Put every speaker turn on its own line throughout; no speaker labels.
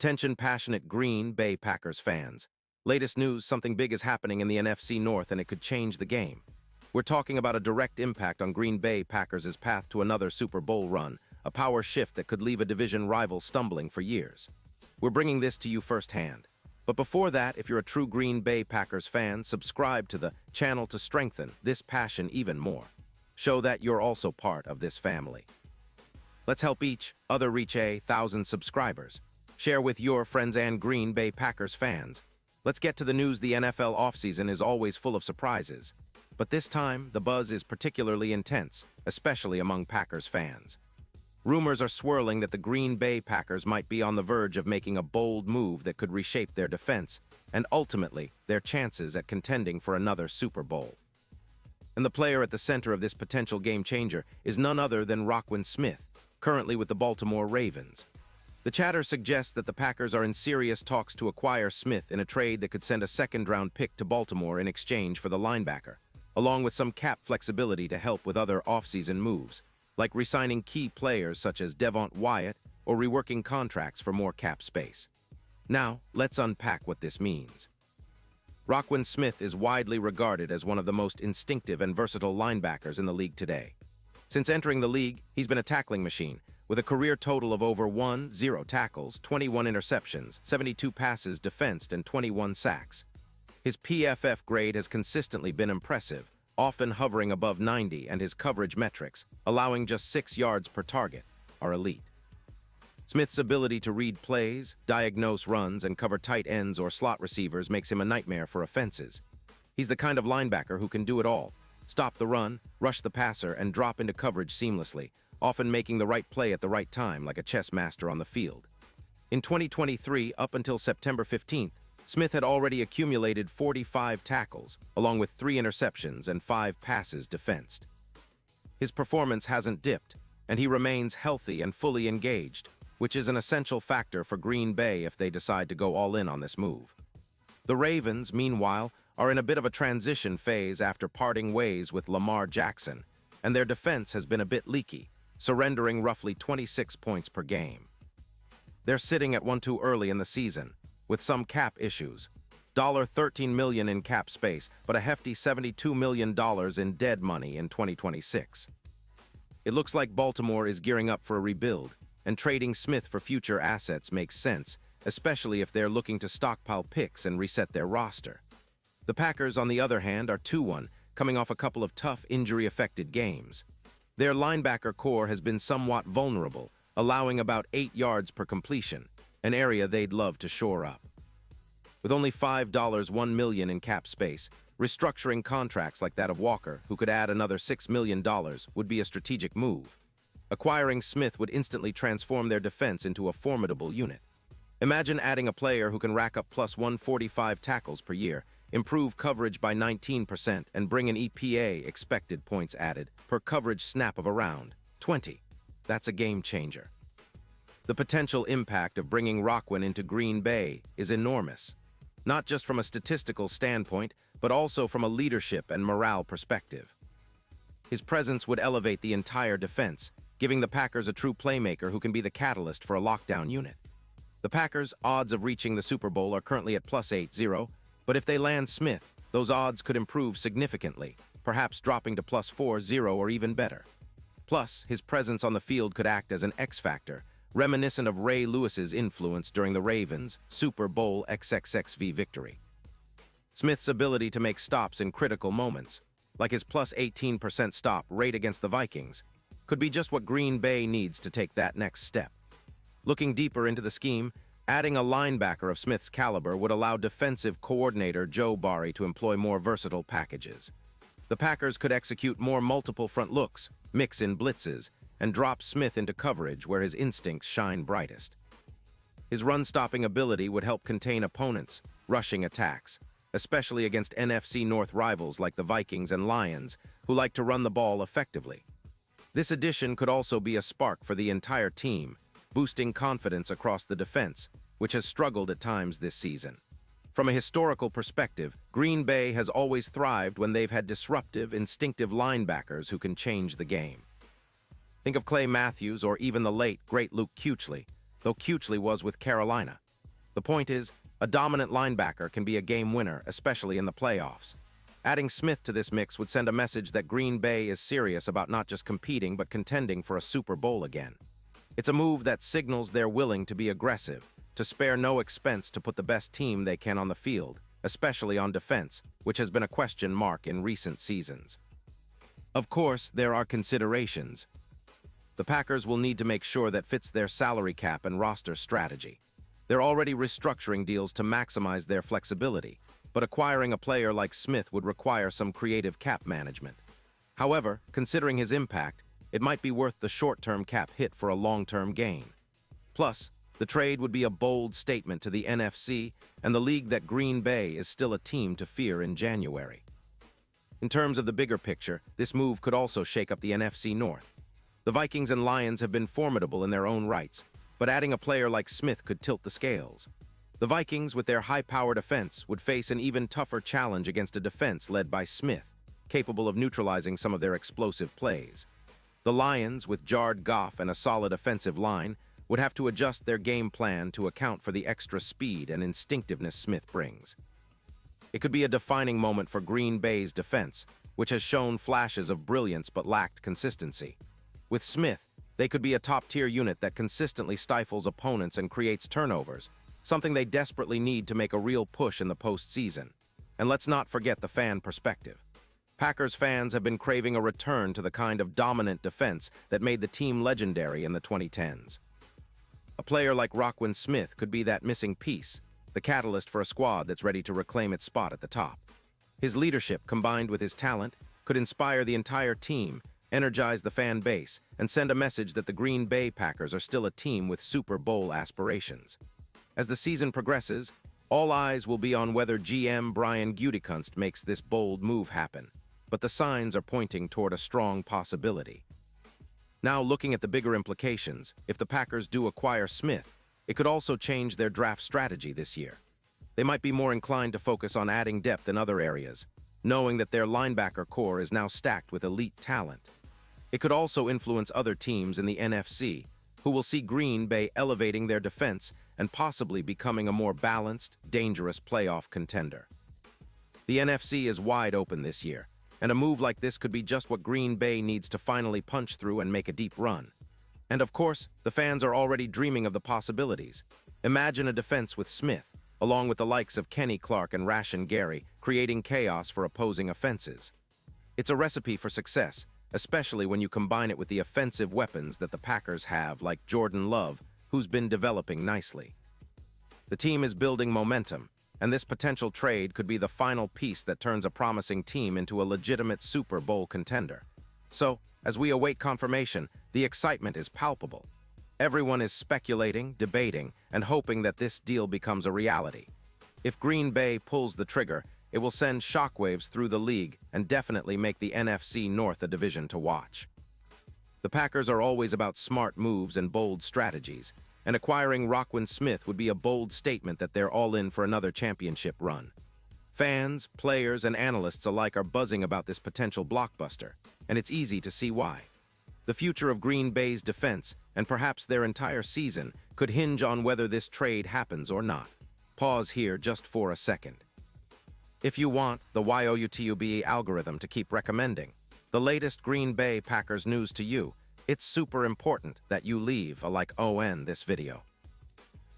Attention passionate Green Bay Packers fans. Latest news, something big is happening in the NFC North and it could change the game. We're talking about a direct impact on Green Bay Packers' path to another Super Bowl run, a power shift that could leave a division rival stumbling for years. We're bringing this to you firsthand. But before that, if you're a true Green Bay Packers fan, subscribe to the channel to strengthen this passion even more. Show that you're also part of this family. Let's help each other reach 1,000 subscribers. Share with your friends and Green Bay Packers fans. Let's get to the news. The NFL offseason is always full of surprises. But this time, the buzz is particularly intense, especially among Packers fans. Rumors are swirling that the Green Bay Packers might be on the verge of making a bold move that could reshape their defense and ultimately their chances at contending for another Super Bowl. And the player at the center of this potential game-changer is none other than Roquan Smith, currently with the Baltimore Ravens. The chatter suggests that the Packers are in serious talks to acquire Smith in a trade that could send a second-round pick to Baltimore in exchange for the linebacker, along with some cap flexibility to help with other offseason moves, like re-signing key players such as Devonte Wyatt or reworking contracts for more cap space. Now, let's unpack what this means. Roquan Smith is widely regarded as one of the most instinctive and versatile linebackers in the league today. Since entering the league, he's been a tackling machine, with a career total of over 10 tackles, 21 interceptions, 72 passes defensed, and 21 sacks. His PFF grade has consistently been impressive, often hovering above 90, and his coverage metrics, allowing just 6 yards per target, are elite. Smith's ability to read plays, diagnose runs, and cover tight ends or slot receivers makes him a nightmare for offenses. He's the kind of linebacker who can do it all: stop the run, rush the passer, and drop into coverage seamlessly, often making the right play at the right time like a chess master on the field. In 2023, up until September 15th, Smith had already accumulated 45 tackles, along with 3 interceptions and 5 passes defensed. His performance hasn't dipped, and he remains healthy and fully engaged, which is an essential factor for Green Bay if they decide to go all in on this move. The Ravens, meanwhile, are in a bit of a transition phase after parting ways with Lamar Jackson, and their defense has been a bit leaky, surrendering roughly 26 points per game. They're sitting at one too early in the season, with some cap issues. $13 million in cap space, but a hefty $72 million in dead money in 2026. It looks like Baltimore is gearing up for a rebuild, and trading Smith for future assets makes sense, especially if they're looking to stockpile picks and reset their roster. The Packers, on the other hand, are 2-1, coming off a couple of tough, injury-affected games. Their linebacker core has been somewhat vulnerable, allowing about 8 yards per completion, an area they'd love to shore up. With only $1 million in cap space, restructuring contracts like that of Walker, who could add another $6 million, would be a strategic move. Acquiring Smith would instantly transform their defense into a formidable unit. Imagine adding a player who can rack up plus 145 tackles per year, improve coverage by 19%, and bring an EPA, expected points added, per coverage snap of around 20. That's a game changer. The potential impact of bringing Roquan into Green Bay is enormous, not just from a statistical standpoint, but also from a leadership and morale perspective. His presence would elevate the entire defense, giving the Packers a true playmaker who can be the catalyst for a lockdown unit. The Packers' odds of reaching the Super Bowl are currently at plus 80, but if they land Smith, those odds could improve significantly, perhaps dropping to plus 40 or even better. Plus, his presence on the field could act as an X-factor, reminiscent of Ray Lewis's influence during the Ravens' Super Bowl XXXV victory. Smith's ability to make stops in critical moments, like his plus 18% stop rate against the Vikings, could be just what Green Bay needs to take that next step. Looking deeper into the scheme, adding a linebacker of Smith's caliber would allow defensive coordinator Joe Barry to employ more versatile packages. The Packers could execute more multiple front looks, mix in blitzes, and drop Smith into coverage where his instincts shine brightest. His run-stopping ability would help contain opponents' rushing attacks, especially against NFC North rivals like the Vikings and Lions, who like to run the ball effectively. This addition could also be a spark for the entire team, boosting confidence across the defense, which has struggled at times this season. From a historical perspective, Green Bay has always thrived when they've had disruptive, instinctive linebackers who can change the game. Think of Clay Matthews or even the late, great Luke Kuechly, though Kuechly was with Carolina. The point is, a dominant linebacker can be a game winner, especially in the playoffs. Adding Smith to this mix would send a message that Green Bay is serious about not just competing but contending for a Super Bowl again. It's a move that signals they're willing to be aggressive, to spare no expense to put the best team they can on the field, especially on defense, which has been a question mark in recent seasons. Of course, there are considerations. The Packers will need to make sure that fits their salary cap and roster strategy. They're already restructuring deals to maximize their flexibility, but acquiring a player like Smith would require some creative cap management. However, considering his impact, it might be worth the short-term cap hit for a long-term gain. Plus, the trade would be a bold statement to the NFC and the league that Green Bay is still a team to fear in January. In terms of the bigger picture, this move could also shake up the NFC North. The Vikings and Lions have been formidable in their own rights, but adding a player like Smith could tilt the scales. The Vikings, with their high-powered offense, would face an even tougher challenge against a defense led by Smith, capable of neutralizing some of their explosive plays. The Lions, with Jared Goff and a solid offensive line, would have to adjust their game plan to account for the extra speed and instinctiveness Smith brings. It could be a defining moment for Green Bay's defense, which has shown flashes of brilliance but lacked consistency. With Smith, they could be a top-tier unit that consistently stifles opponents and creates turnovers, something they desperately need to make a real push in the postseason. And let's not forget the fan perspective. Packers fans have been craving a return to the kind of dominant defense that made the team legendary in the 2010s. A player like Roquan Smith could be that missing piece, the catalyst for a squad that's ready to reclaim its spot at the top. His leadership, combined with his talent, could inspire the entire team, energize the fan base, and send a message that the Green Bay Packers are still a team with Super Bowl aspirations. As the season progresses, all eyes will be on whether GM Brian Gutekunst makes this bold move happen, but the signs are pointing toward a strong possibility. Now, looking at the bigger implications, if the Packers do acquire Smith, it could also change their draft strategy this year. They might be more inclined to focus on adding depth in other areas, knowing that their linebacker core is now stacked with elite talent. It could also influence other teams in the NFC, who will see Green Bay elevating their defense and possibly becoming a more balanced, dangerous playoff contender. The NFC is wide open this year, and a move like this could be just what Green Bay needs to finally punch through and make a deep run. And of course, the fans are already dreaming of the possibilities. Imagine a defense with Smith, along with the likes of Kenny Clark and Rashan Gary, creating chaos for opposing offenses. It's a recipe for success, especially when you combine it with the offensive weapons that the Packers have, like Jordan Love, who's been developing nicely. The team is building momentum, and this potential trade could be the final piece that turns a promising team into a legitimate Super Bowl contender. So, as we await confirmation, the excitement is palpable. Everyone is speculating, debating, and hoping that this deal becomes a reality. If Green Bay pulls the trigger, it will send shockwaves through the league and definitely make the NFC North a division to watch. The Packers are always about smart moves and bold strategies, and acquiring Roquan Smith would be a bold statement that they're all in for another championship run. Fans, players, and analysts alike are buzzing about this potential blockbuster, and it's easy to see why. The future of Green Bay's defense, and perhaps their entire season, could hinge on whether this trade happens or not. Pause here just for a second. If you want the YOUTUBE algorithm to keep recommending the latest Green Bay Packers news to you, it's super important that you leave a like on this video.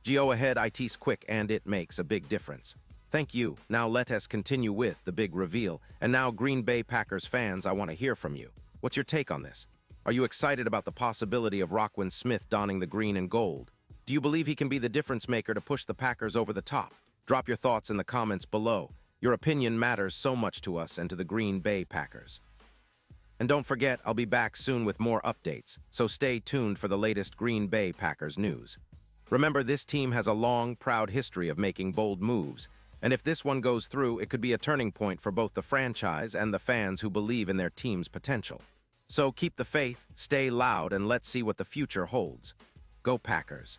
Go ahead, it's quick and it makes a big difference. Thank you. Now let us continue with the big reveal. And now, Green Bay Packers fans, I want to hear from you. What's your take on this? Are you excited about the possibility of Roquan Smith donning the green and gold? Do you believe he can be the difference maker to push the Packers over the top? Drop your thoughts in the comments below. Your opinion matters so much to us and to the Green Bay Packers. And don't forget, I'll be back soon with more updates, so stay tuned for the latest Green Bay Packers news. Remember, this team has a long, proud history of making bold moves, and if this one goes through, it could be a turning point for both the franchise and the fans who believe in their team's potential. So keep the faith, stay loud, and let's see what the future holds. Go Packers!